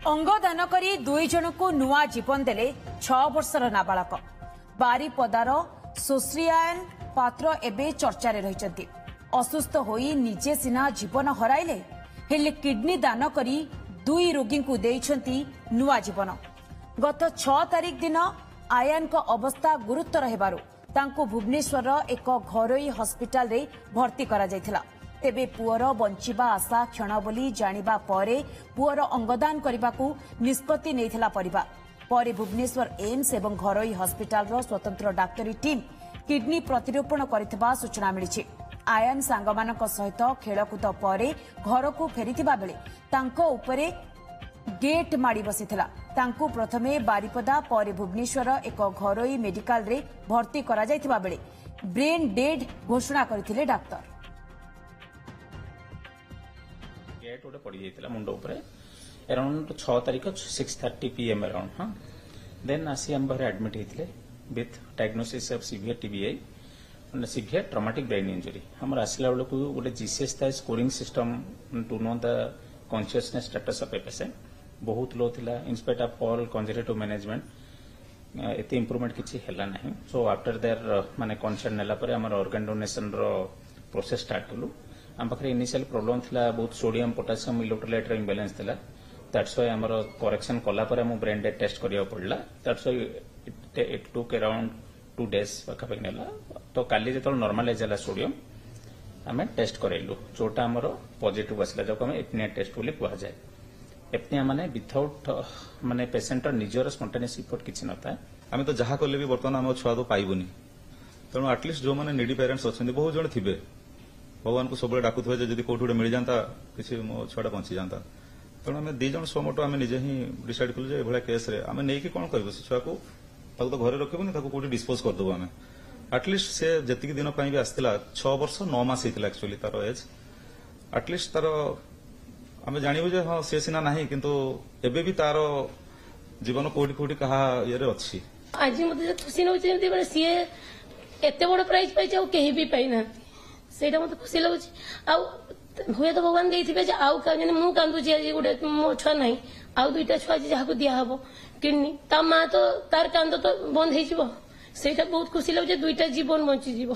अंगदान करी दुई जन को नुआ जीवन देले 6 वर्षर नाबालक बारिपदार सुश्रियायन पात्र एबे चर्चा रही असुस्थ होई निजे सिना जीवन हराइले हेले किडनी दान करी दुई रोगी को देइछंती नुआ जीवन। गत 6 तारिख दिन आयान को अवस्था गुरुतर हेबारु तांको भुवनेश्वर एक घरोई हॉस्पिटल रे भर्ती करा जायथिला। तेबे पुअर बंचिबा आशा क्षण बोली जानिबा परे पुअर अंगदान करबाकू निष्पत्ति नेथिला परिवार। परे भुवनेश्वर एम्स एवं घरोई हॉस्पिटल रो स्वतंत्र डाक्टरी टीम किडनी प्रतिरोपण करथिबा सूचना मिलिछि। आयान सांगमानक सहित खेलकूद परे घर को फेरिथिबा बेले तांको उपरे गेट माड़ी बसिथिला। तांको प्रथमे बारिपदा परे भुवनेश्वर एक घरोई मेडिकल रे भर्ती करा जायथिबा बेले ब्रेन डेड घोषणा करथिले डाक्टर। गेट उठे पड़ी जाइतिला मुंड ऊपर अराउंड 6 तारिख 6:30 PM अराउंड। हाँ देन आसी हम बाहर एडमिट होते with diagnosis of severe TBI severe traumatic brain injury. हम आसला बेलू गोटे जीसीएस था scoring system to know the consciousness status of a patient बहुत लो थिला in spite of all conservative management एते इंप्रूवमेंट किछि हैला नहीं। सो आफ्टर देयर माने कंसर्न नेला परे हमर ऑर्गन डोनेशन रो प्रोसेस स्टार्ट कलु। आम पाखे इनिशियल प्रोब्लेम थिला बहुत सोडियम पोटासियम इलेक्ट्रोलाइट इम्बालांस थिला। दैट्स व्हाई हमर करेक्शन कला परे हम ब्रेन डेड टेस्ट करिया पड़ला। That's why it took around 2 days पाखा पे नेला। तो काली जेतो नॉर्मलाइज होला सोडियम आमे टेस्ट करैलु जोटा हमर पॉजिटिव आसला जो हम एपनिया टेस्ट बोली कुआ जाय। एपनिया माने विथआउट माने पेशेंट निजर स्पॉन्टेनियस रिपोर्ट किछि नता। आमे तो जहा करले भी वर्तमान हम छुआ तो पाइबुनी तेणु एटलिस्ट जो माने नीडी पेरेंट्स अछन्ती बहुत जण थिबे भगवान को सब डाकुथे जदि कोठी गोटे मिल जाता किसी मो छुआटा बंची जाता। तेणु आम 2 जण स्वमोटो आम निजे ही डिसाइड कलु जे एभला केस रे आम नेकी कोन करबो से छुआ को ताको तो घरे रखिबुनी ताको कोठी डिस्पोज कर देबो आम। एटलिस्ट से जतिक दिन पई भी आस्तिला 6 वर्ष 9 मास हेतिला एक्चुअली तार एज एटलिस्ट तार आम जानिबो जे हां से सिना नाही किंतु एबे भी तार जीवन कोठी कोठी कहा ये रे अछि। आज मते खुशी न होछि जे सीए एते बड़ प्राइज पाइ जाऊ केही भी पाइ ना सेटा मते खुशी लागुछि। आ हुए तो भगवान देइथिबे जे आउ का जने मु कांदु जे गुडे मो छुआ नाही आउ दुईटा छुआ जे जाहाको दिया हबो किडनी ता मा तो तार कांद तो बंद हेजिबो। सेटा बहुत खुशी लागुछि दुईटा जीवन बंची जीवो।